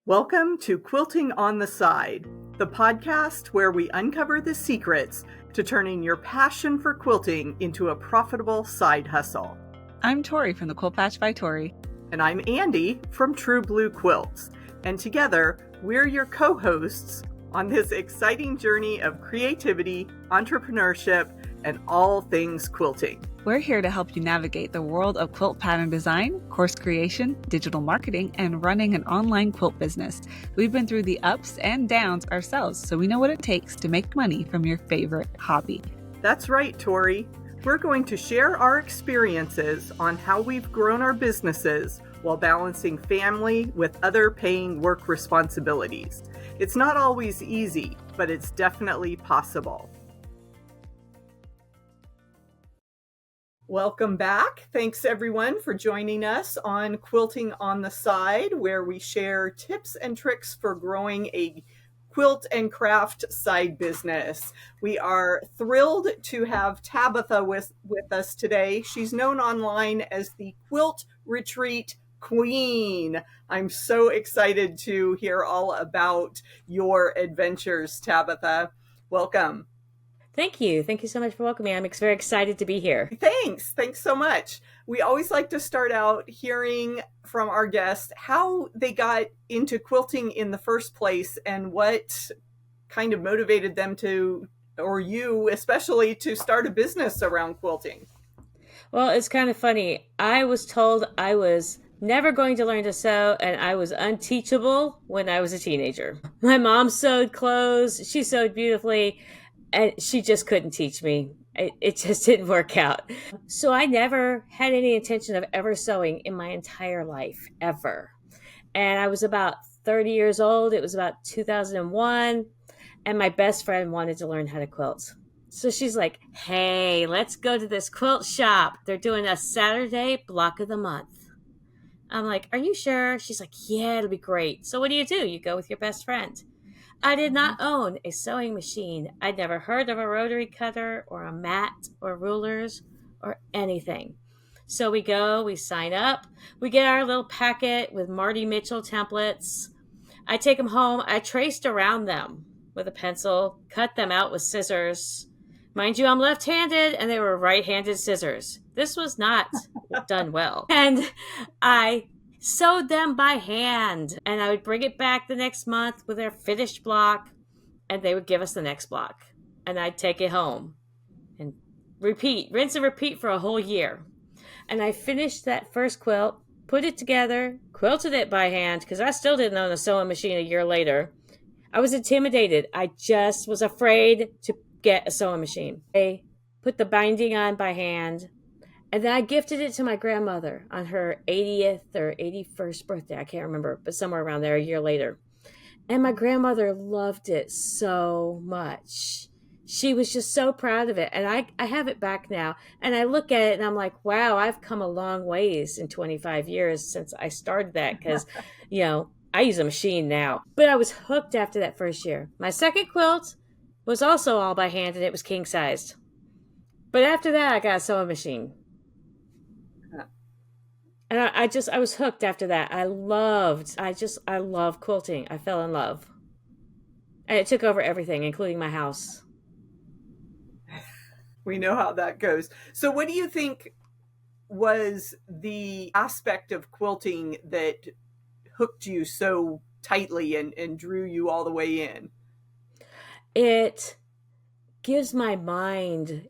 Welcome to Quilting on the Side, the podcast where we uncover the secrets to turning your passion for quilting into a profitable side hustle. I'm Tori from the Quilt Patch by Tori. And I'm Andi from True Blue Quilts. And together, we're your co-hosts on this exciting journey of creativity, entrepreneurship, and all things quilting. We're here to help you navigate the world of quilt pattern design, course creation, digital marketing, and running an online quilt business. We've been through the ups and downs ourselves, so we know what it takes to make money from your favorite hobby. That's right, Tori. We're going to share our experiences on how we've grown our businesses while balancing family with other paying work responsibilities. It's not always easy, but it's definitely possible. Welcome back. Thanks everyone for joining us on Quilting on the Side, where we share tips and tricks for growing a quilt and craft side business. We are thrilled to have Tabatha with us today. She's known online as the Quilt Retreat Queen. I'm so excited to hear all about your adventures, Tabatha. Welcome. Thank you. Thank you so much for welcoming me. I'm very excited to be here. Thanks. Thanks so much. We always like to start out hearing from our guests how they got into quilting in the first place and what kind of motivated them to, or you especially, to start a business around quilting. Well, it's kind of funny. I was told I was never going to learn to sew, and I was unteachable when I was a teenager. My mom sewed clothes. She sewed beautifully. And she just couldn't teach me. It just didn't work out. So I never had any intention of ever sewing in my entire life, ever. And I was about 30 years old. It was about 2001. And my best friend wanted to learn how to quilt. So she's like, hey, let's go to this quilt shop. They're doing a Saturday block of the month. I'm like, are you sure? She's like, yeah, it'll be great. So what do? You go with your best friend. I did not own a sewing machine. I'd never heard of a rotary cutter or a mat or rulers or anything. So we go, we sign up, we get our little packet with Marty Mitchell templates. I take them home. I traced around them with a pencil, cut them out with scissors. Mind you, I'm left-handed and they were right-handed scissors. This was not done well. And I sewed them by hand, and I would bring it back the next month with their finished block, and they would give us the next block, and I'd take it home and rinse and repeat for a whole year. And I finished that first quilt, put it together, quilted it by hand, because I still didn't own a sewing machine a year later. I was intimidated. I just was afraid to get a sewing machine. I put the binding on by hand. And then I gifted it to my grandmother on her 80th or 81st birthday. I can't remember, but somewhere around there a year later. And my grandmother loved it so much. She was just so proud of it. And I have it back now. And I look at it and I'm like, wow, I've come a long ways in 25 years since I started that. Because, I use a machine now. But I was hooked after that first year. My second quilt was also all by hand and it was king sized. But after that, I got a sewing machine. And I was hooked after that. I love quilting. I fell in love. And it took over everything, including my house. We know how that goes. So what do you think was the aspect of quilting that hooked you so tightly and drew you all the way in? It gives my mind,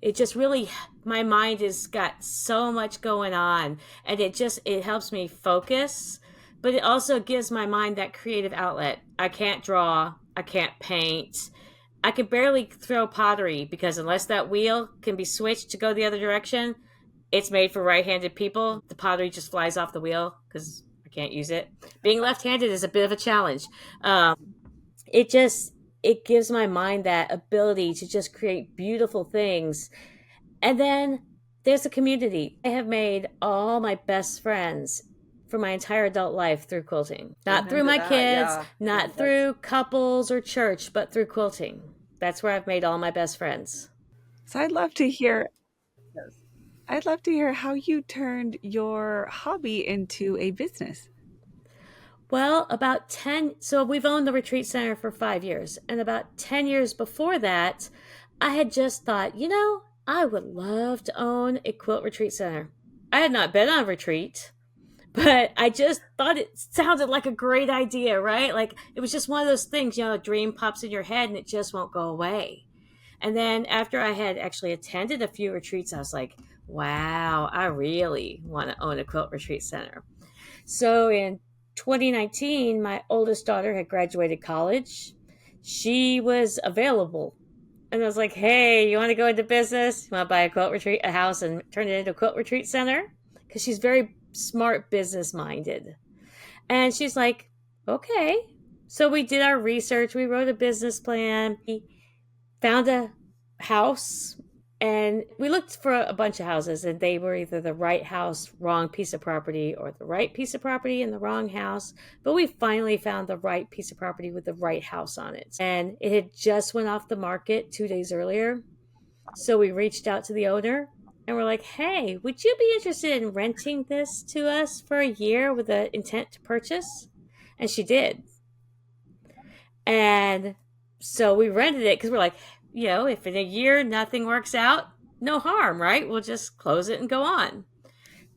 my mind has got so much going on, and it helps me focus, but it also gives my mind that creative outlet. I can't draw, I can't paint, I can barely throw pottery, because unless that wheel can be switched to go the other direction, it's made for right-handed people. The pottery just flies off the wheel because I can't use it. Being left-handed is a bit of a challenge. It gives my mind that ability to just create beautiful things. And then there's a community. I have made all my best friends for my entire adult life through quilting. Not through my kids, not through couples or church, but through quilting. That's where I've made all my best friends. So I'd love to hear how you turned your hobby into a business. Well, so we've owned the retreat center for 5 years. And about 10 years before that, I had just thought, I would love to own a quilt retreat center. I had not been on a retreat, but I just thought it sounded like a great idea, right? Like it was just one of those things, a dream pops in your head and it just won't go away. And then after I had actually attended a few retreats, I was like, wow, I really want to own a quilt retreat center. So in 2019, my oldest daughter had graduated college. She was available. And I was like, hey, you want to go into business? You want to buy a house and turn it into a quilt retreat center? Because she's very smart, business minded. And she's like, okay. So we did our research. We wrote a business plan. We found a house and we looked for a bunch of houses, and they were either the right house, wrong piece of property, or the right piece of property in the wrong house. But we finally found the right piece of property with the right house on it. And it had just went off the market 2 days earlier. So we reached out to the owner and we're like, hey, would you be interested in renting this to us for a year with the intent to purchase? And she did. And so we rented it because we're like, if in a year nothing works out, no harm, right? We'll just close it and go on.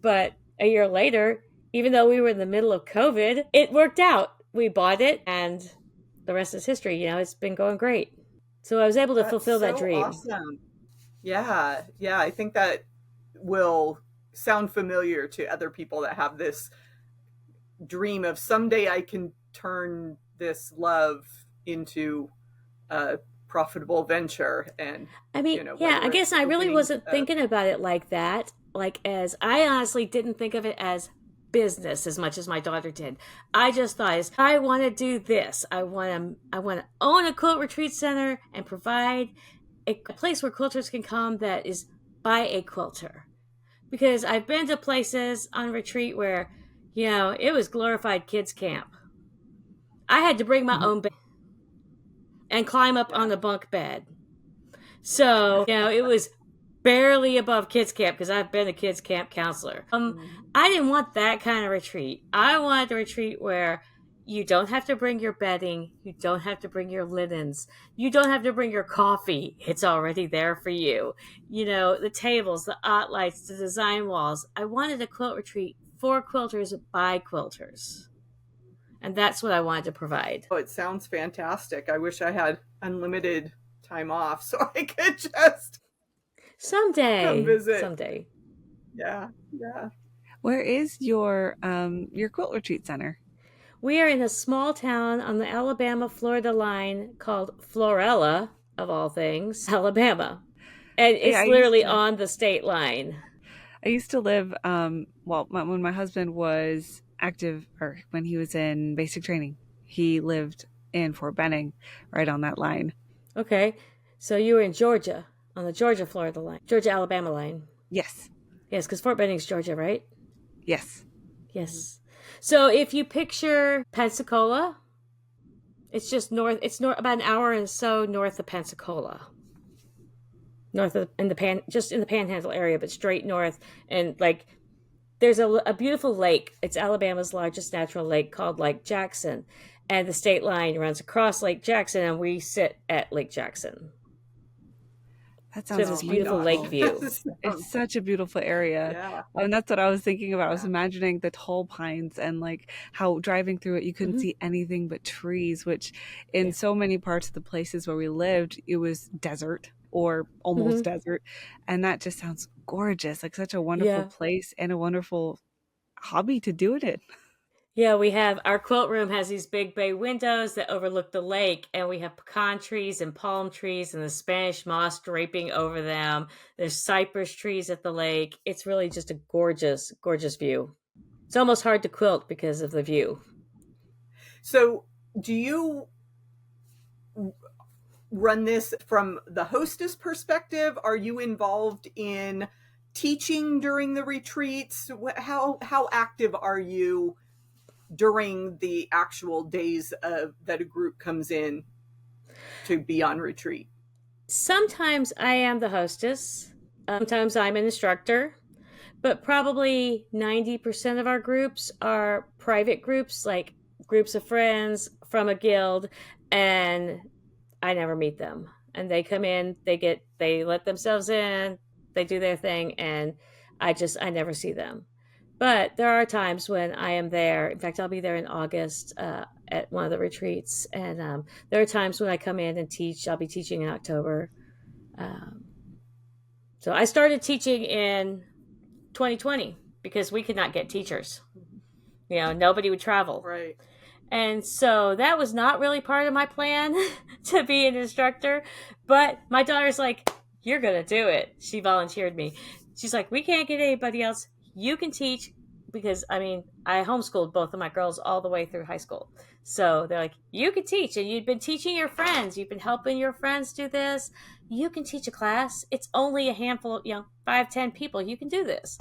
But a year later, even though we were in the middle of COVID, it worked out. We bought it and the rest is history. It's been going great. So I was able to fulfill that dream. Awesome. Yeah. Yeah. I think that will sound familiar to other people that have this dream of someday I can turn this love into a profitable venture. And I guess I really wasn't thinking about it like that. As I honestly didn't think of it as business as much as my daughter did. I just thought, I want to do this. I want to own a quilt retreat center and provide a place where quilters can come that is by a quilter. Because I've been to places on retreat where, it was glorified kids camp. I had to bring my own bed and climb up on the bunk bed. So, it was barely above kids camp because I've been a kids camp counselor. I didn't want that kind of retreat. I wanted a retreat where you don't have to bring your bedding. You don't have to bring your linens. You don't have to bring your coffee. It's already there for you. The tables, the art lights, the design walls. I wanted a quilt retreat for quilters by quilters. And that's what I wanted to provide. Oh, it sounds fantastic. I wish I had unlimited time off so I could just come visit. Someday. Yeah. Yeah. Where is your quilt retreat center? We are in a small town on the Alabama-Florida line called Florella, of all things, Alabama. And it's literally on the state line. I used to live, when my husband was active, or when he was in basic training, he lived in Fort Benning, right on that line. Okay. So you were in Georgia, on the Georgia-Florida line, Georgia-Alabama line. Yes. Yes, because Fort Benning's Georgia, right? Yes. Yes. So if you picture Pensacola, it's just north. It's about an hour and so north of Pensacola. North of in the Panhandle area, but straight north, and there's a beautiful lake. It's Alabama's largest natural lake called Lake Jackson, and the state line runs across Lake Jackson, and we sit at Lake Jackson. That sounds this beautiful lake view. It's such a beautiful area. Yeah. And that's what I was thinking about. I was imagining the tall pines and how driving through it, you couldn't see anything but trees, which in so many parts of the places where we lived, it was desert or almost desert. And that just sounds gorgeous, such a wonderful place and a wonderful hobby to do it in. Yeah, our quilt room has these big bay windows that overlook the lake, and we have pecan trees and palm trees and the Spanish moss draping over them. There's cypress trees at the lake. It's really just a gorgeous, gorgeous view. It's almost hard to quilt because of the view. So do you run this from the hostess perspective? Are you involved in teaching during the retreats? How active are you during the actual days that a group comes in to be on retreat? Sometimes I am the hostess. Sometimes I'm an instructor. But probably 90% of our groups are private groups, like groups of friends from a guild, and I never meet them. And they come in, they let themselves in, they do their thing, and I never see them. But there are times when I am there. In fact, I'll be there in August at one of the retreats, and there are times when I come in and teach. I'll be teaching in October. Um, so I started teaching in 2020 because we could not get teachers. Nobody would travel. Right. And so that was not really part of my plan to be an instructor. But my daughter's like, you're going to do it. She volunteered me. She's like, we can't get anybody else. You can teach. Because, I homeschooled both of my girls all the way through high school. So they're like, you can teach. And you've been teaching your friends. You've been helping your friends do this. You can teach a class. It's only a handful, 5-10 people. You can do this.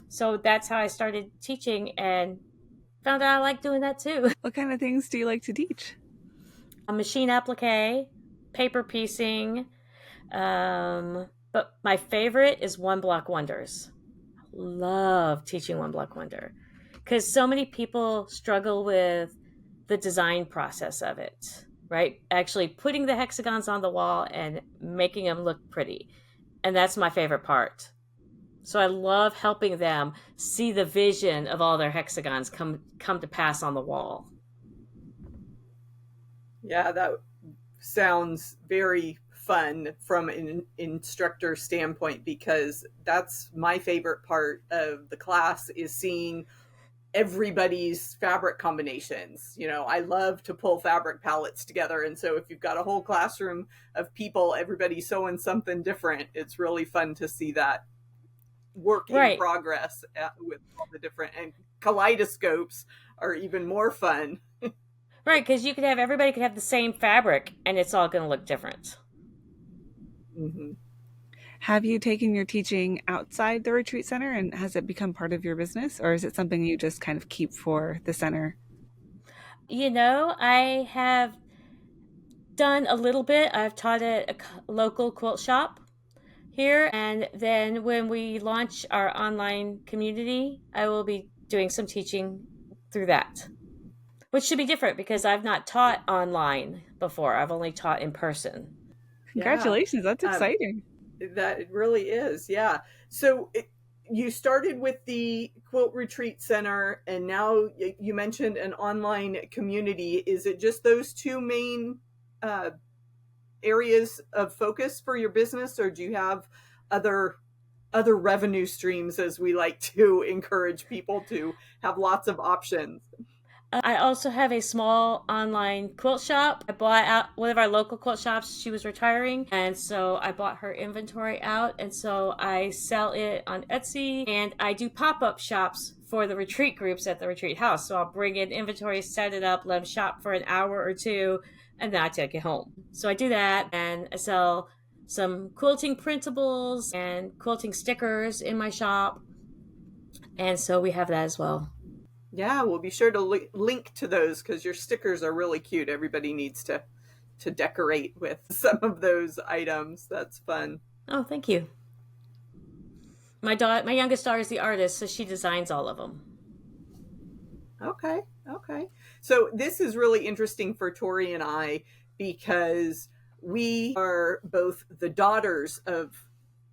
So that's how I started teaching, and found out I like doing that too. What kind of things do you like to teach? A machine applique, paper piecing, but my favorite is one block wonders. Love teaching one block wonder because so many people struggle with the design process of it, right? Actually putting the hexagons on the wall and making them look pretty. And that's my favorite part. So I love helping them see the vision of all their hexagons come to pass on the wall. Yeah, that sounds very fun from an instructor standpoint, because that's my favorite part of the class, is seeing everybody's fabric combinations. I love to pull fabric palettes together, and so if you've got a whole classroom of people, everybody sewing something different, it's really fun to see that work in progress with all the different, and kaleidoscopes are even more fun. Right, because everybody could have the same fabric and it's all going to look different. Mm-hmm. Have you taken your teaching outside the retreat center, and has it become part of your business, or is it something you just kind of keep for the center? I have done a little bit. I've taught at a local quilt shop here, and then when we launch our online community, I will be doing some teaching through that, which should be different because I've not taught online before. I've only taught in person. Congratulations. That's exciting. That it really is. Yeah. So you started with the Quilt Retreat Center, and now you mentioned an online community. Is it just those two main areas of focus for your business, or do you have other revenue streams, as we like to encourage people to have lots of options? I also have a small online quilt shop. I bought out one of our local quilt shops. She was retiring, and so I bought her inventory out, and so I sell it on Etsy, and I do pop-up shops for the retreat groups at the retreat house. So I'll bring in inventory, set it up, let them shop for an hour or two, and then I take it home. So I do that, and I sell some quilting printables and quilting stickers in my shop, and so we have that as well. Yeah, we'll be sure to link to those, because your stickers are really cute. Everybody needs to decorate with some of those items. That's fun. Oh, thank you. My youngest daughter is the artist, so she designs all of them. Okay. So this is really interesting for Tori and I, because we are both the daughters of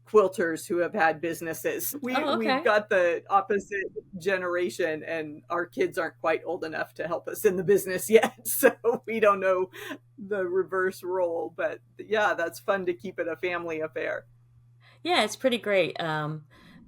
quilters who have had businesses. We've got the opposite generation, and our kids aren't quite old enough to help us in the business yet, so we don't know the reverse role. But yeah, that's fun to keep it a family affair. Yeah, it's pretty great.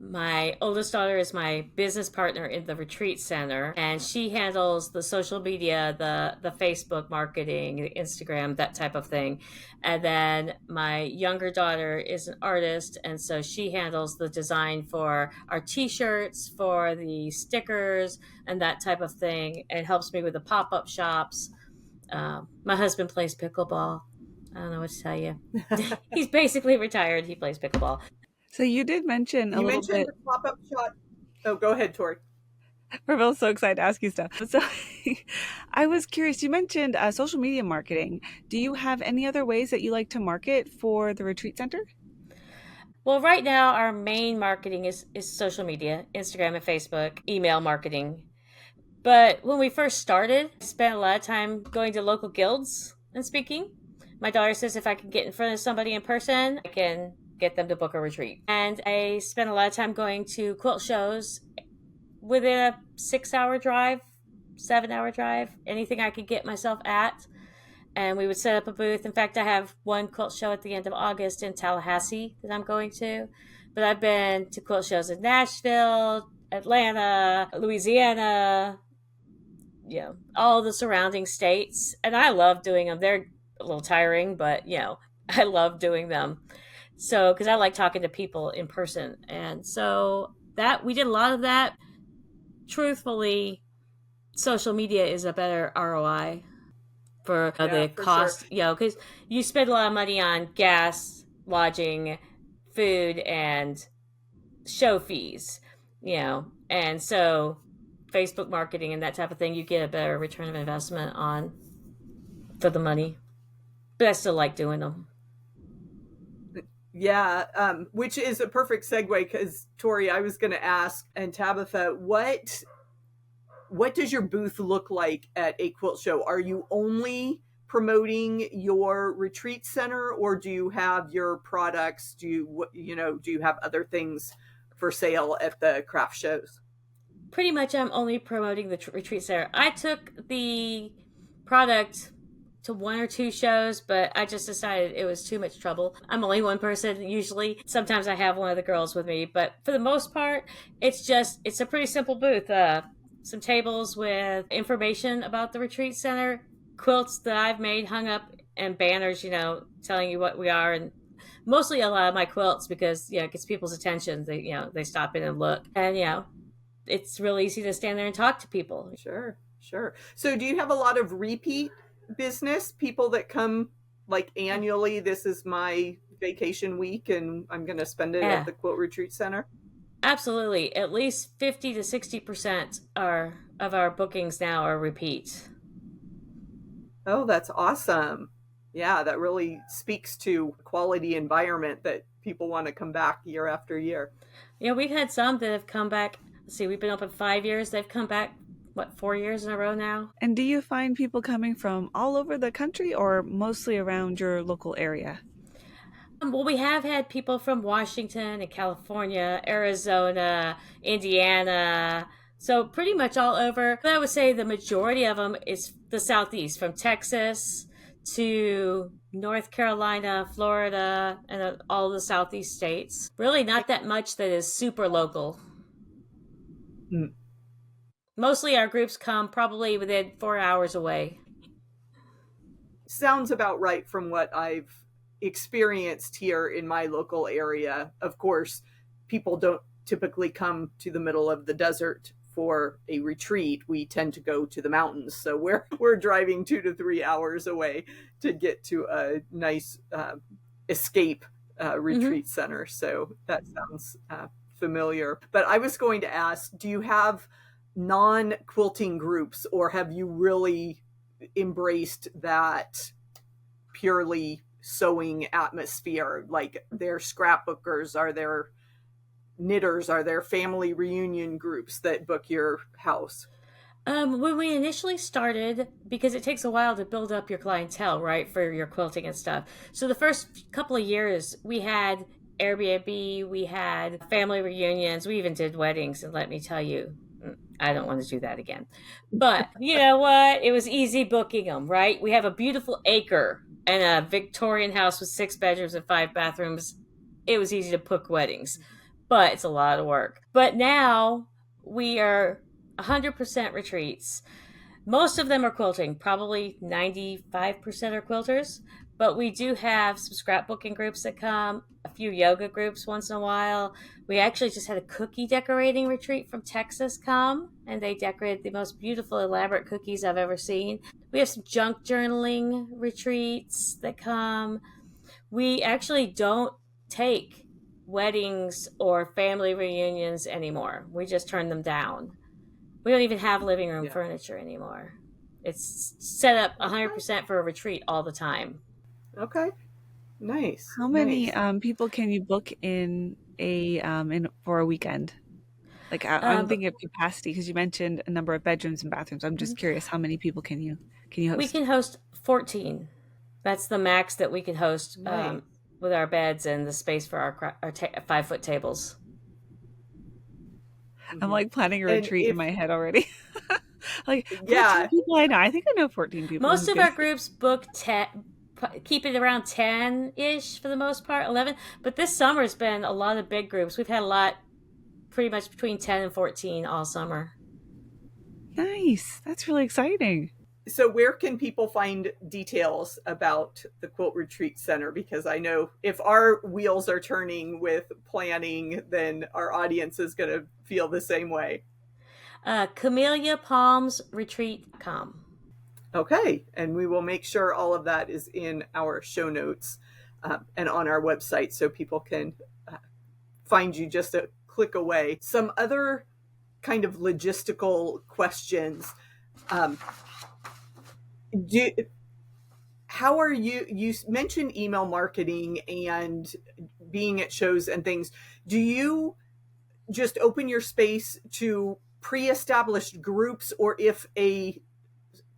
My oldest daughter is my business partner in the retreat center, and she handles the social media, the Facebook marketing, the Instagram, that type of thing. And then my younger daughter is an artist, and so she handles the design for our t-shirts, for the stickers, and that type of thing, and helps me with the pop-up shops. My husband plays pickleball. I don't know what to tell you. He's basically retired. He plays pickleball. So you did mention you mentioned the pop-up shop. Oh, go ahead, Tori. We're both so excited to ask you stuff. So I was curious, you mentioned social media marketing. Do you have any other ways that you like to market for the retreat center? Well, right now our main marketing is social media, Instagram and Facebook, email marketing. But when we first started, I spent a lot of time going to local guilds and speaking. My daughter says if I can get in front of somebody in person, I can get them to book a retreat. And I spent a lot of time going to quilt shows within a 6 hour drive, 7 hour drive, anything I could get myself at. And we would set up a booth. In fact, I have one quilt show at the end of August in Tallahassee that I'm going to. But I've been to quilt shows in Nashville, Atlanta, Louisiana, all the surrounding states. And I love doing them. They're a little tiring, but, I love doing them. So, because I like talking to people in person. And so that we did a lot of that. Truthfully, social media is a better ROI for Yeah, the for sure. cost, because you spend a lot of money on gas, lodging, food, and show fees, and so Facebook marketing and that type of thing, you get a better return of investment on for the money. But I still like doing them. Yeah, which is a perfect segue because Tori, I was going to ask, and Tabatha, what does your booth look like at a quilt show? Are you only promoting your retreat center, or do you have your products? Do you have other things for sale at the craft shows? Pretty much, I'm only promoting the retreat center. I took the product to one or two shows, but I just decided it was too much trouble. I'm only one person usually. Sometimes I have one of the girls with me, but for the most part, it's a pretty simple booth. Some tables with information about the retreat center, quilts that I've made hung up, and banners, telling you what we are, and mostly a lot of my quilts because it gets people's attention. They stop in and look, and it's real easy to stand there and talk to people. Sure, sure. So do you have a lot of repeat business, people that come like annually? This is my vacation week and I'm going to spend it at Yeah, the Quilt Retreat Center. absolutely. At least 50 to 60% are of our bookings now are repeat. Oh, that's awesome. Yeah, that really speaks to quality environment that people want to come back year after year. We've had some that have come back. Let's see, we've been open 5 years. They've come back, what, 4 years in a row now? And do you find people coming from all over the country or mostly around your local area? Well, we have had people from Washington and California, Arizona, Indiana, so pretty much all over. But I would say the majority of them is the Southeast, from Texas to North Carolina, Florida, and all the Southeast states. Really, not that much that is super local. Mm. Mostly our groups come probably within 4 hours away. Sounds about right from what I've experienced here in my local area. Of course, people don't typically come to the middle of the desert for a retreat. We tend to go to the mountains, so we're driving 2 to 3 hours away to get to a nice escape Mm-hmm. retreat center. So that sounds familiar. But I was going to ask, do you have non quilting groups, or have you really embraced that purely sewing atmosphere? Like, their scrapbookers, are there knitters, are there family reunion groups that book your house? When we initially started, because it takes a while to build up your clientele, right, for your quilting and stuff. So the first couple of years, we had Airbnb, we had family reunions, we even did weddings. And let me tell you, I don't want to do that again. But you know what? It was easy booking them, right? We have a beautiful acre and a Victorian house with 6 bedrooms and 5 bathrooms. It was easy to book weddings, but it's a lot of work. But now we are 100% retreats. Most of them are quilting, probably 95% are quilters, but we do have some scrapbooking groups that come, a few yoga groups once in a while. We actually just had a cookie decorating retreat from Texas come, and they decorated the most beautiful, elaborate cookies I've ever seen. We have some junk journaling retreats that come. We actually don't take weddings or family reunions anymore. We just turn them down. We don't even have living room Yeah. furniture anymore. It's set up Okay. 100% for a retreat all the time. Okay. Nice. How many Nice. people can you book in for a weekend? Like I'm thinking of capacity because you mentioned a number of bedrooms and bathrooms. I'm just curious, how many people can you We host? can host 14. That's the max that we can host Nice. with our beds and the space for our 5-foot tables. I'm Hmm. like planning a And retreat in if, my head already. Like 14 yeah, people. I think I know 14 people who Most of can. our groups book 10, keep it around 10-ish for the most part, 11. But this summer's been a lot of big groups. We've had a lot, pretty much between 10 and 14 all summer. Nice. That's really exciting. so where can people find details about the Quilt Retreat Center? Because I know if our wheels are turning with planning, then our audience is going to feel the same way. CameliaPalmsRetreat.com. Okay, and we will make sure all of that is in our show notes and on our website so people can uh, find you just a click away. Some other kind of logistical questions. Um, do, how are you mentioned email marketing and being at shows and things. Do you just open your space to pre-established groups, or if a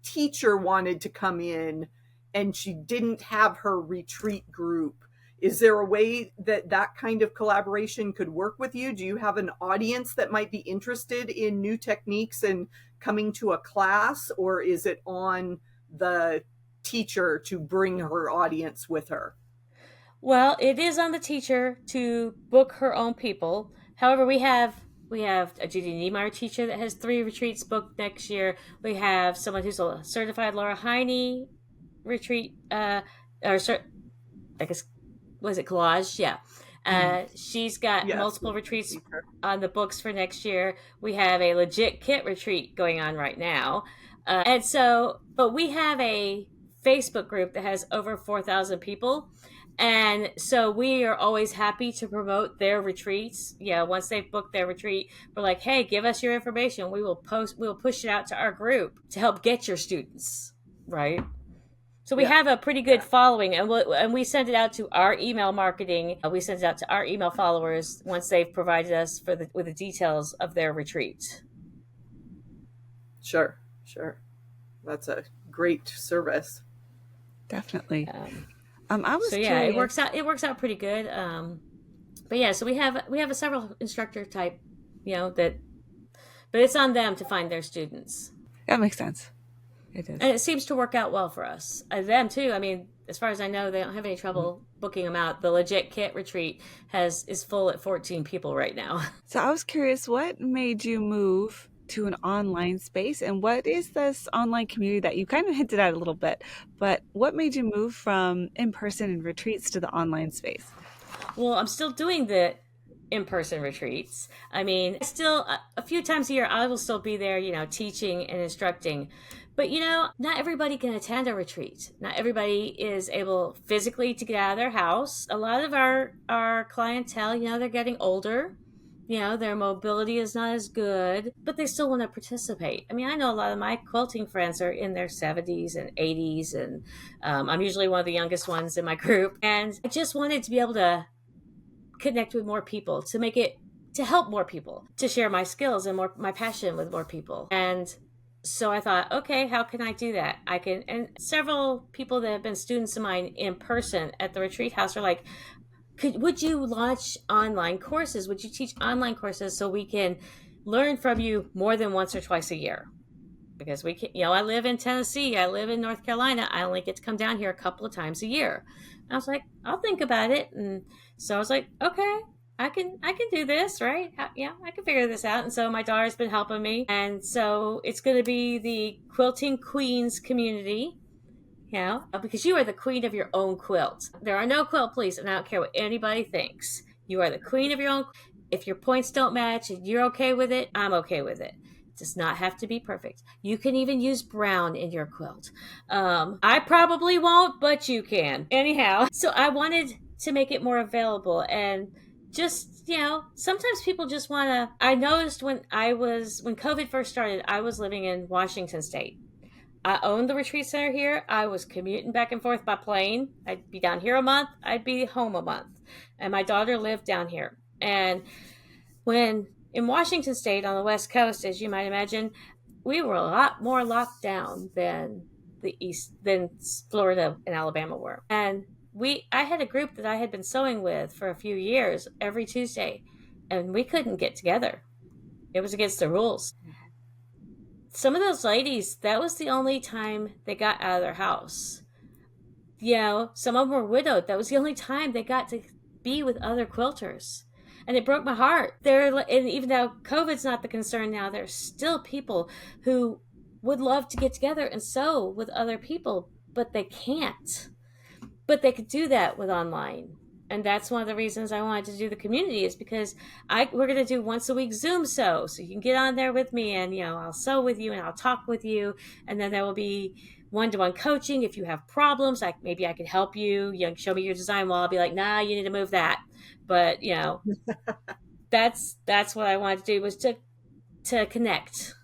teacher wanted to come in and she didn't have her retreat group, is there a way that that kind of collaboration could work with you? Do you have an audience that might be interested in new techniques and coming to a class, or is it on the teacher to bring her audience with her? Well, it is on the teacher to book her own people. However, we have a Judy Niemeyer teacher that has 3 retreats booked next year. We have someone who's a certified Laura Heine retreat, or I guess, was it collage? Yeah. Mm, She's got yes, multiple retreats teacher. on the books for next year. We have a legit kit retreat going on right now. But we have a Facebook group that has over 4,000 people. And so we are always happy to promote their retreats. Yeah, once they've booked their retreat, we're like, hey, give us your information. We will push it out to our group to help get your students. Right. So we Yeah, have a pretty good yeah. following, and we send it out to our email marketing. We send it out to our email followers once they've provided us with the details of their retreat. Sure, sure. That's a great service. Definitely. Um, I so was yeah, it curious. works out. It works out pretty good. But yeah, so we have a several instructor type, that, but it's on them to find their students, That makes sense. It is. and it seems to work out well for us. Them too. I mean, as far as I know, they don't have any trouble booking them out. The legit kit retreat is full at 14 people right now. So I was curious, what made you move to an online space, and what is this online community that you kind of hinted at a little bit, but what made you move from in-person and retreats to the online space? Well, I'm still doing the in-person retreats. I mean, still a few times a year I will still be there, teaching and instructing. But not everybody can attend a retreat. Not everybody is able physically to get out of their house. A lot of our clientele, they're getting older. Their mobility is not as good, but they still want to participate. I mean, I know a lot of my quilting friends are in their 70s and 80s, and I'm usually one of the youngest ones in my group. And I just wanted to be able to connect with more people, to help more people, to share my skills and my passion with more people. And so I thought, okay, how can I do that? And several people that have been students of mine in person at the retreat house are like, would you launch online courses? Would you teach online courses so we can learn from you more than once or twice a year? Because we can, I live in Tennessee, I live in North Carolina. I only get to come down here a couple of times a year. And I was like, I'll think about it. And so I was like, okay, I can do this, right? Yeah, I can figure this out. And so my daughter's been helping me. And so it's going to be the Quilting Queens community. Because you are the queen of your own quilt. There are no quilt police, and I don't care what anybody thinks. You are the queen of your own. If your points don't match and you're okay with it, I'm okay with it. It does not have to be perfect. You can even use brown in your quilt. I probably won't, but you can. Anyhow, so I wanted to make it more available, and just, sometimes people just want to. I noticed when COVID first started, I was living in Washington State. I owned the retreat center here. I was commuting back and forth by plane. I'd be down here a month. I'd be home a month. And my daughter lived down here. And when In Washington State on the West Coast, as you might imagine, we were a lot more locked down than than Florida and Alabama were. And I had a group that I had been sewing with for a few years every Tuesday, and we couldn't get together. It was against the rules. Some of those ladies, that was the only time they got out of their house. You know, some of them were widowed. That was the only time they got to be with other quilters. And it broke my heart. And even though COVID's not the concern now, there's still people who would love to get together and sew with other people, but they can't. But they could do that with online. And that's one of the reasons I wanted to do the community, is because we're going to do once a week Zoom sew. So you can get on there with me, and, you know, I'll sew with you and I'll talk with you. And then there will be one-to-one coaching. If you have problems, like maybe I can help you, you know, show me your design wall. I'll be like, nah, you need to move that. But, you know, that's what I wanted to do, was to connect.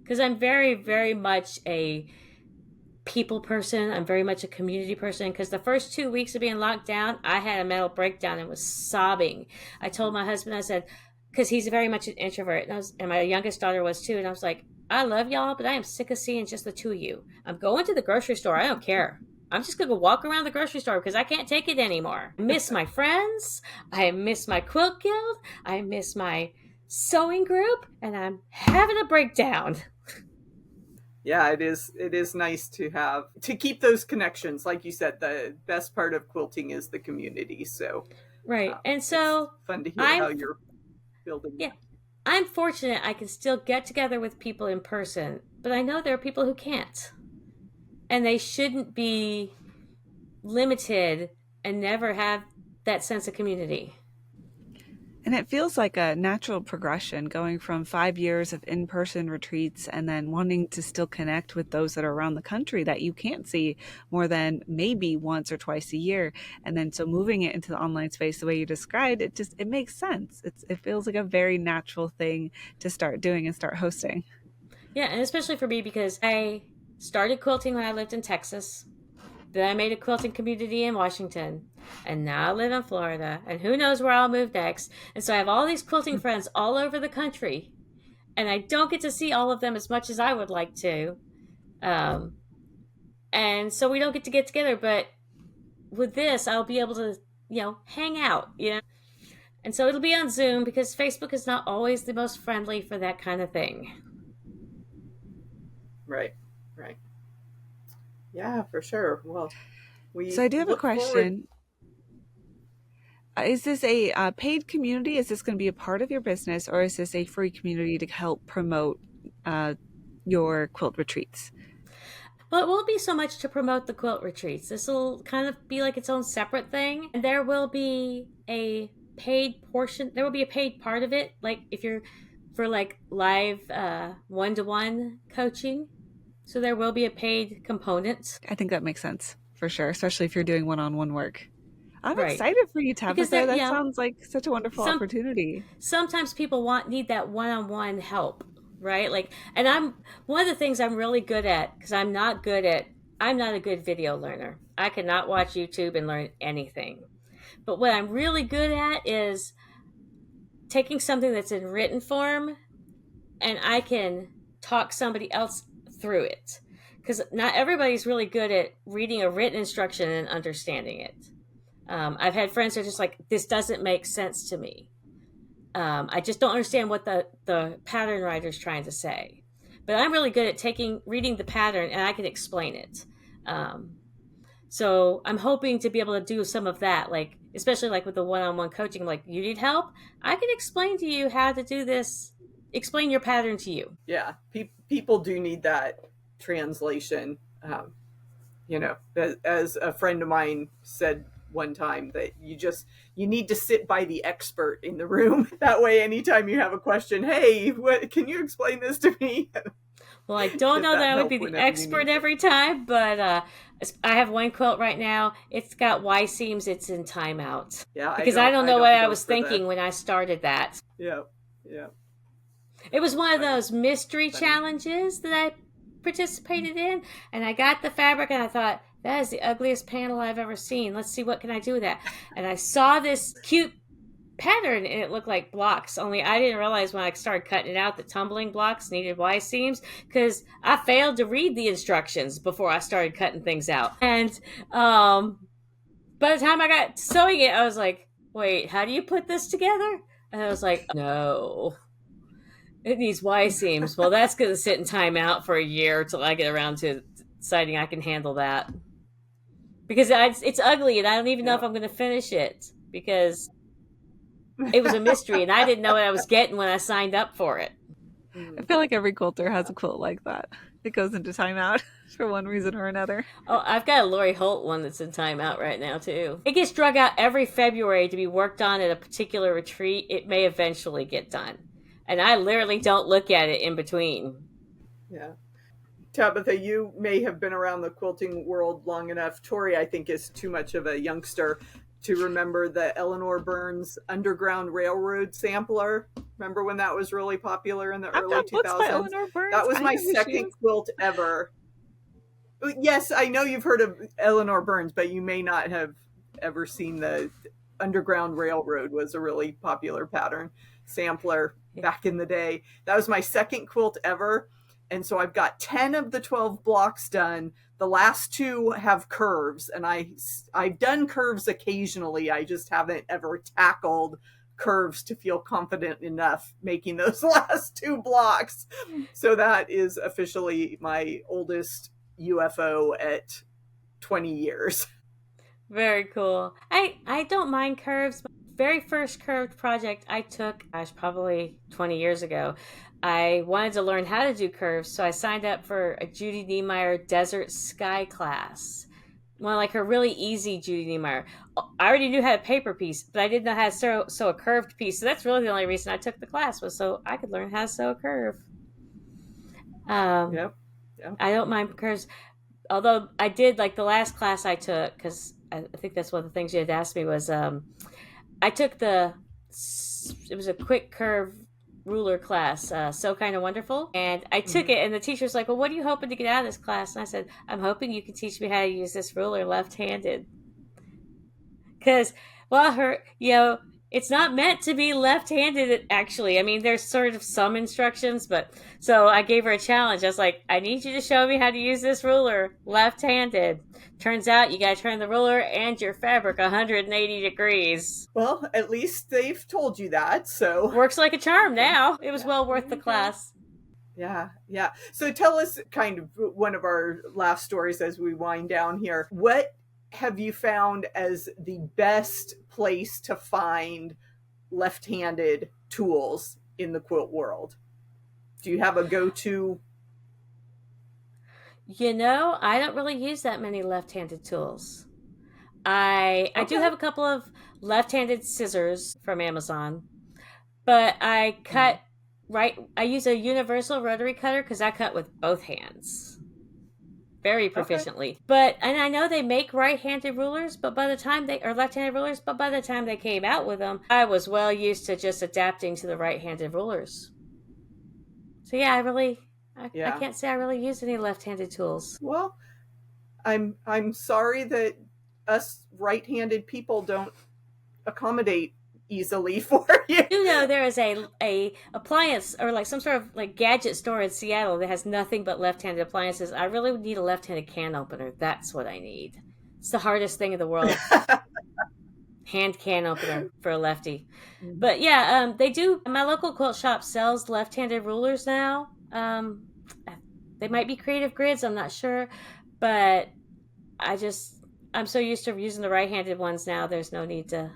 Because I'm very, very much a people person. I'm very much a community person, because the first 2 weeks of being locked down, I had a mental breakdown and was sobbing. I told my husband, I said, because he's very much an introvert, and my youngest daughter was too, and I was like, I love y'all, but I am sick of seeing just the two of you. I'm going to the grocery store. I don't care. I'm just going to go walk around the grocery store because I can't take it anymore. I miss my friends. I miss my quilt guild. I miss my sewing group, and I'm having a breakdown. Yeah, it is nice to keep those connections. Like you said, the best part of quilting is the community. So right. And so it's fun to hear how you're building. Yeah. I'm fortunate I can still get together with people in person, but I know there are people who can't. And they shouldn't be limited and never have that sense of community. And it feels like a natural progression, going from 5 years of in-person retreats and then wanting to still connect with those that are around the country that you can't see more than maybe once or twice a year. And then so moving it into the online space the way you described, it makes sense. It feels like a very natural thing to start doing and start hosting. Yeah, and especially for me, because I started quilting when I lived in Texas. Then I made a quilting community in Washington, and now I live in Florida, and who knows where I'll move next. And so I have all these quilting friends all over the country, and I don't get to see all of them as much as I would like to. And so we don't get together, but with this, I'll be able to, you know, hang out, you know. And so it'll be on Zoom, because Facebook is not always the most friendly for that kind of thing. Right. Yeah, for sure. Well, so I do have a question. Is this a paid community? Is this going to be a part of your business, or is this a free community to help promote your quilt retreats? Well, it won't be so much to promote the quilt retreats. This will kind of be like its own separate thing. And there will be a paid portion. There will be a paid part of it. Like if you're for like live one-to-one coaching. So there will be a paid component. I think that makes sense for sure, especially if you're doing one-on-one work. I'm excited for you, Tabatha. That sounds like such a wonderful opportunity. Sometimes people need that one-on-one help, right? Like, and one of the things I'm really good at, because I'm not a good video learner. I cannot watch YouTube and learn anything. But what I'm really good at is taking something that's in written form, and I can talk somebody else through it. Because not everybody's really good at reading a written instruction and understanding it. I've had friends who are just like, this doesn't make sense to me. I just don't understand what the pattern writer's trying to say. But I'm really good at reading the pattern, and I can explain it. So I'm hoping to be able to do some of that, like especially like with the one-on-one coaching. Like, you need help? I can explain to you how to do this. Explain your pattern to you. Yeah, people do need that translation. You know, as a friend of mine said one time, that you need to sit by the expert in the room. That way, anytime you have a question, hey, can you explain this to me? Well, I don't know that I would be the expert every time, but I have one quilt right now. It's got Y seams. It's in timeout. Yeah, because I don't know what I was thinking when I started that. Yeah. It was one of those mystery challenges that I participated in, and I got the fabric, and I thought, that is the ugliest panel I've ever seen. Let's see, what can I do with that? And I saw this cute pattern and it looked like blocks. Only I didn't realize when I started cutting it out that tumbling blocks needed Y seams because I failed to read the instructions before I started cutting things out. And by the time I got sewing it, I was like, wait, how do you put this together? And I was like, no, it needs Y seams. Well, that's going to sit in timeout for a year till I get around to deciding I can handle that. Because it's ugly and I don't even know if I'm going to finish it because it was a mystery and I didn't know what I was getting when I signed up for it. I feel like every quilter has a quilt like that. It goes into timeout for one reason or another. Oh, I've got a Lori Holt one that's in timeout right now, too. It gets drug out every February to be worked on at a particular retreat. It may eventually get done. And I literally don't look at it in between. Yeah. Tabatha, you may have been around the quilting world long enough. Tori, I think, is too much of a youngster to remember the Eleanor Burns Underground Railroad sampler. Remember when that was really popular in the early 2000s? That was my second quilt ever. Yes, I know you've heard of Eleanor Burns, but you may not have ever seen the Underground Railroad was a really popular pattern sampler back in the day. That was my second quilt ever. And so I've got 10 of the 12 blocks done. The last two have curves, and I've done curves occasionally. I just haven't ever tackled curves to feel confident enough making those last two blocks. So that is officially my oldest UFO at 20 years. Very cool. I don't mind curves. My very first curved project I took, probably 20 years ago. I wanted to learn how to do curves, so I signed up for a Judy Niemeyer Desert Sky class. Well, like her really easy Judy Niemeyer. I already knew how to paper piece, but I didn't know how to sew a curved piece. So that's really the only reason I took the class was so I could learn how to sew a curve. Yep. I don't mind curves. Although I did, like the last class I took, because I think that's one of the things you had asked me was, I took it was a quick curve ruler class, So Kind of Wonderful. And I took it, and the teacher was like, well, what are you hoping to get out of this class? And I said, I'm hoping you can teach me how to use this ruler left-handed. Because, well, it's not meant to be left-handed, actually. I mean, there's sort of some instructions, but so I gave her a challenge. I was like, I need you to show me how to use this ruler left-handed. Turns out you got to turn the ruler and your fabric 180 degrees. Well, at least they've told you that, so. Works like a charm now. It was well worth the class. Yeah. So tell us kind of one of our last stories as we wind down here. What have you found as the best place to find left-handed tools in the quilt world? Do you have a go-to? I don't really use that many left-handed tools. I do have a couple of left-handed scissors from Amazon, but I cut I use a universal rotary cutter because I cut with both hands very proficiently. Okay. And I know they make right-handed rulers, but by the time left-handed rulers, but by the time they came out with them, I was well used to just adapting to the right-handed rulers. So yeah, I can't say I really use any left-handed tools. Well, I'm sorry that us right-handed people don't accommodate easily for you. There is a appliance or like some sort of like gadget store in Seattle that has nothing but left-handed appliances. I really would need a left-handed can opener. That's what I need. It's the hardest thing in the world. Hand can opener for a lefty. But yeah, they do. My local quilt shop sells left-handed rulers now. They might be Creative Grids, I'm not sure, but I'm so used to using the right-handed ones now. There's no need to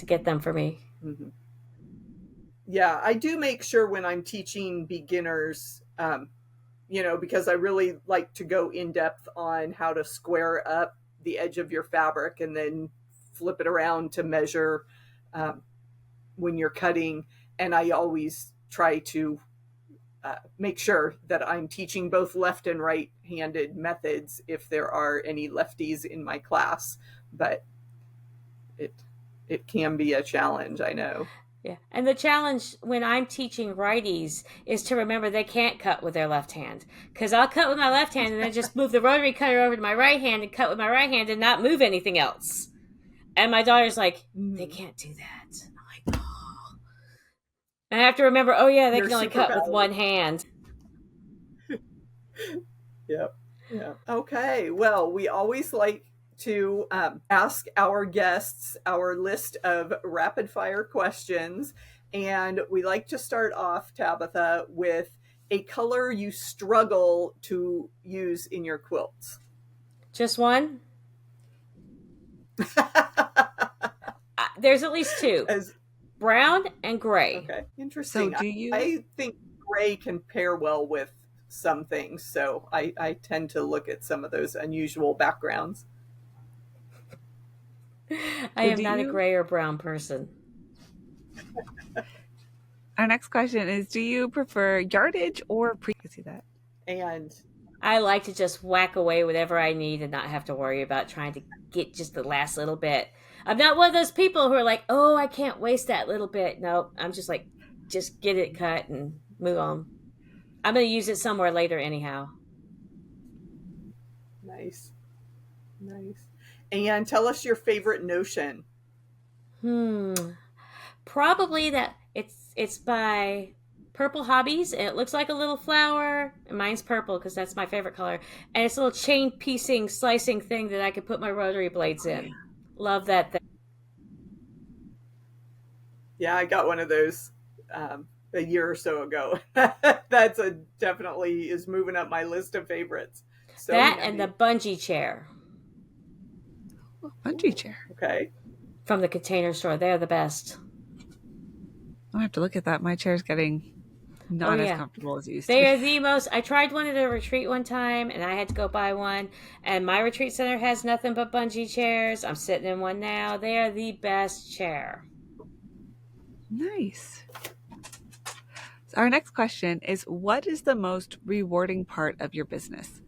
get them for me. Mm-hmm. Yeah, I do make sure when I'm teaching beginners, because I really like to go in depth on how to square up the edge of your fabric and then flip it around to measure when you're cutting. And I always try to make sure that I'm teaching both left and right-handed methods if there are any lefties in my class. But it can be a challenge, I know. Yeah. And the challenge when I'm teaching righties is to remember they can't cut with their left hand. Because I'll cut with my left hand and then just move the rotary cutter over to my right hand and cut with my right hand and not move anything else. And my daughter's like, they Mhm. can't do that. I'm like, oh. And I have to remember, oh yeah, they Your can only cut with superpower. one hand. Yep. Yeah. Okay. Well, we always like to ask our guests our list of rapid fire questions. And we like to start off, Tabitha, with a color you struggle to use in your quilts. Just one? There's at least two. As Brown and gray. Okay, So interesting. do you I think gray can pair well with some things, so I tend to look at some of those unusual backgrounds. I so am do not a you gray or brown person. our next question is, do you prefer yardage or see that? And I like to just whack away whatever I need and not have to worry about trying to get just the last little bit. I'm not one of those people who are like, oh, I can't waste that little bit. No, I'm just like, just get it cut and move on. I'm going to use it somewhere later, anyhow. nice, nice. And tell us your favorite notion. Hmm. Probably that it's by Purple Hobbies, and it looks like a little flower. And mine's purple because that's my favorite color. And it's a little chain piecing, slicing thing that I could put my rotary blades Oh, yeah. in. Love that thing. Yeah, I got one of those a year or so ago. That's a definitely is moving up my list of favorites. So That and the handy. bungee chair Oh, bungee chair. Okay. from the Container Store. They're the best. I'll have to look at that. My chair's getting Oh not as yeah. comfortable as it used to They be. are the most. I tried one at a retreat one time, and I had to go buy one. And my retreat center has nothing but bungee chairs. I'm sitting in one now. They are the best chair. Nice. So our next question is, what is the most rewarding part of your business?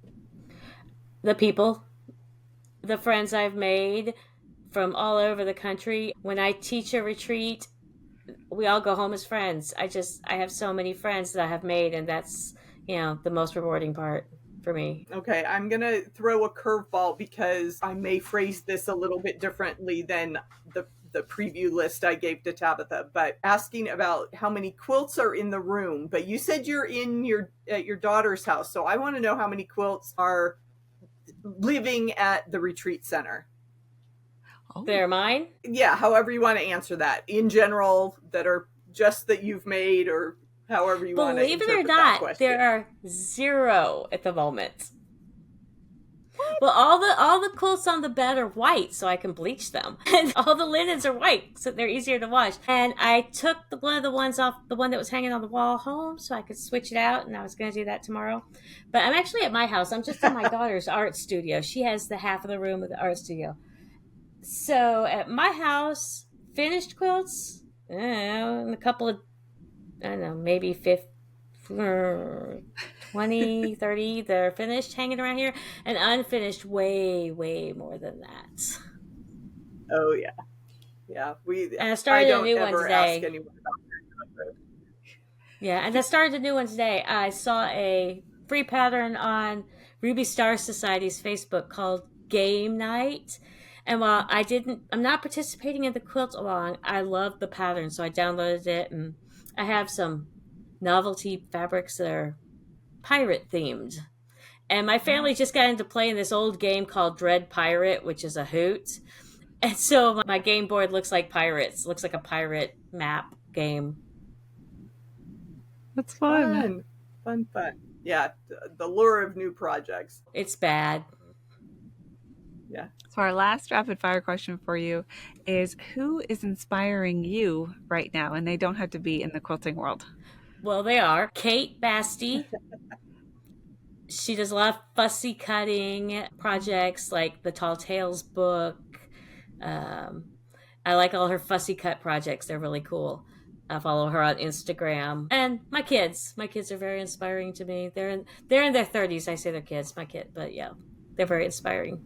The people, the friends I've made from all over the country. When I teach a retreat, we all go home as friends. I have so many friends that I have made, and that's, the most rewarding part for me. Okay, I'm going to throw a curveball because I may phrase this a little bit differently than the preview list I gave to Tabitha, but asking about how many quilts are in the room. But you said you're in at your daughter's house, so I want to know how many quilts are living at the retreat center. Oh, They're mine. Yeah, however you want to answer that. In general, that are just that you've made, or however you want to Believe it or interpret that not, question. there are 0 at the moment. Well, all the quilts on the bed are white, so I can bleach them, and all the linens are white, so they're easier to wash. And I took one of the ones off, the one that was hanging on the wall, home, so I could switch it out. And I was going to do that tomorrow. But I'm actually at my house. I'm just in my daughter's art studio. She has the half of the room of the art studio. So at my house, finished quilts, and a couple of, I don't know, maybe 20, 30 that are finished hanging around here, and unfinished way, way more than that. Oh yeah, yeah. And I I started a don't new one ever ask today. anyone about that. Yeah, and I started a new one today. I saw a free pattern on Ruby Star Society's Facebook called Game Night. And while I'm not participating in the quilt along, I love the pattern, so I downloaded it, and I have some novelty fabrics that are pirate themed. And my family just got into playing this old game called Dread Pirate, which is a hoot. And so my game board looks like pirates, looks like a pirate map game. that's fun. Fun. Yeah, the lure of new projects. It's bad. Yeah. So our last rapid fire question for you is, who is inspiring you right now? And they don't have to be in the quilting world. Well, they are. Kate Basti. She does a lot of fussy cutting projects like the Tall Tales book. I like all her fussy cut projects. They're really cool. I follow her on Instagram. And my kids. My kids are very inspiring to me. They're in their 30s. I say they're kids, my kid, but yeah, they're very inspiring.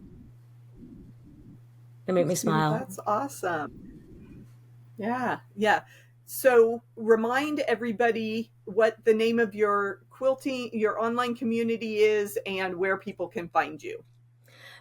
They make me smile. That's awesome. Yeah. So remind everybody what the name of your quilting, your online community is, and where people can find you.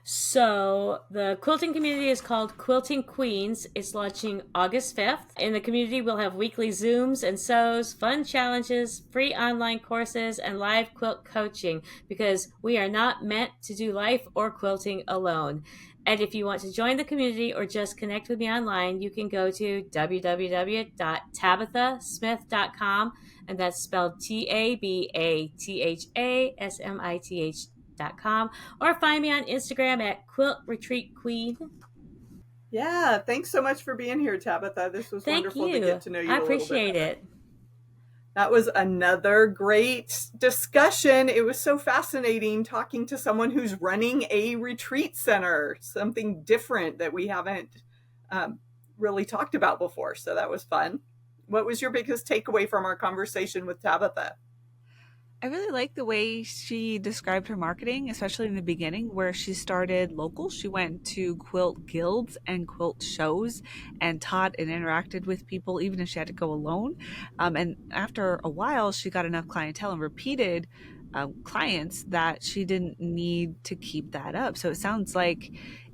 So the quilting community is called Quilting Queens. It's launching August 5th. In the community, we'll have weekly Zooms and sews, fun challenges, free online courses, and live quilt coaching, because we are not meant to do life or quilting alone. And if you want to join the community or just connect with me online, you can go to www.tabathasmith.com, and that's spelled TABATHASMITH.com, or find me on Instagram at Quilt Retreat Queen. Yeah, thanks so much for being here, Tabatha. This was Thank wonderful to you. get to know you I a little bit appreciate better. it. That was another great discussion. It was so fascinating talking to someone who's running a retreat center, something different that we haven't really talked about before. So that was fun. What was your biggest takeaway from our conversation with Tabatha? I really like the way she described her marketing, especially in the beginning where she started local. She went to quilt guilds and quilt shows and taught and interacted with people, even if she had to go alone. And after a while, she got enough clientele and repeated clients that she didn't need to keep that up. So it sounds like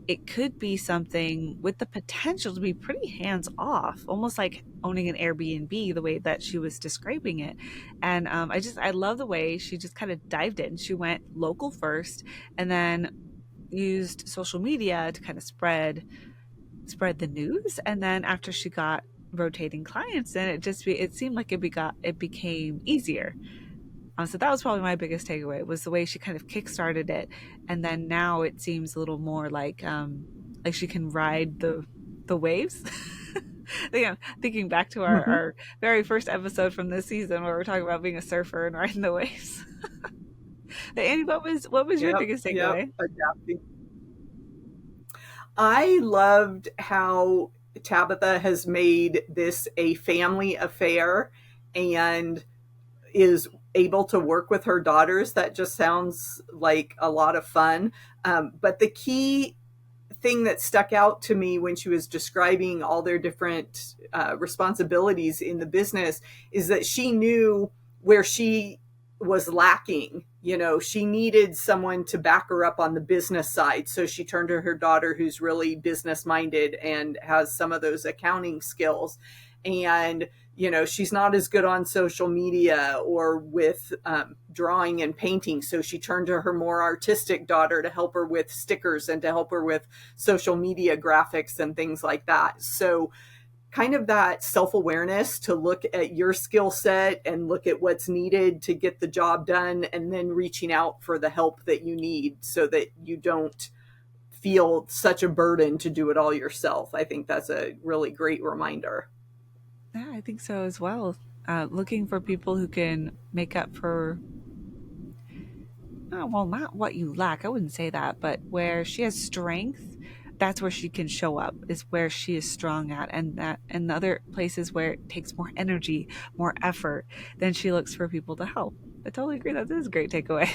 it could be something with the potential to be pretty hands off, almost like owning an Airbnb, the way that she was describing it. And I love the way she just kind of dived in. She went local first and then used social media to kind of spread the news. And then after she got rotating clients in, it seemed like it became easier. So that was probably my biggest takeaway, was the way she kind of kickstarted it, and then now it seems a little more like she can ride the waves. Yeah, thinking back to our very first episode from this season where we're talking about being a surfer and riding the waves. Andy, what was your biggest takeaway? Adapting. I loved how Tabatha has made this a family affair and is able to work with her daughters. That just sounds like a lot of fun. But the key thing that stuck out to me when she was describing all their different responsibilities in the business is that she knew where she was lacking. You know, she needed someone to back her up on the business side. So she turned to her daughter, who's really business minded and has some of those accounting skills. And she's not as good on social media or with drawing and painting. So she turned to her more artistic daughter to help her with stickers and to help her with social media graphics and things like that. So kind of that self-awareness to look at your skill set and look at what's needed to get the job done, and then reaching out for the help that you need so that you don't feel such a burden to do it all yourself. I think that's a really great reminder. Yeah, I think so as well. Looking for people who can make up for, well, not what you lack, I wouldn't say that, but where she has strength, that's where she can show up, is where she is strong at. And other places where it takes more energy, more effort, then she looks for people to help. I totally agree. That is a great takeaway.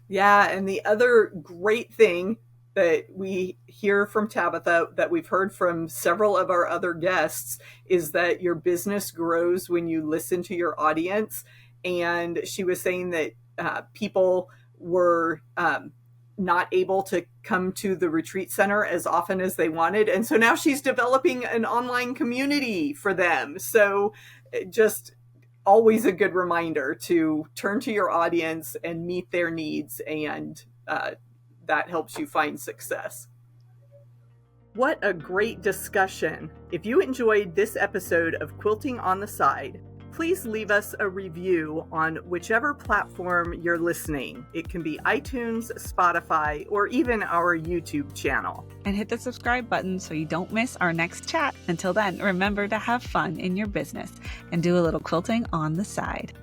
Yeah, and the other great thing that we hear from Tabatha, that we've heard from several of our other guests, is that your business grows when you listen to your audience. And she was saying that people were not able to come to the retreat center as often as they wanted. And so now she's developing an online community for them. So just always a good reminder to turn to your audience and meet their needs, and that helps you find success. What a great discussion. If you enjoyed this episode of Quilting on the Side, please leave us a review on whichever platform you're listening. It can be iTunes, Spotify, or even our YouTube channel. And hit the subscribe button so you don't miss our next chat. Until then, remember to have fun in your business and do a little quilting on the side.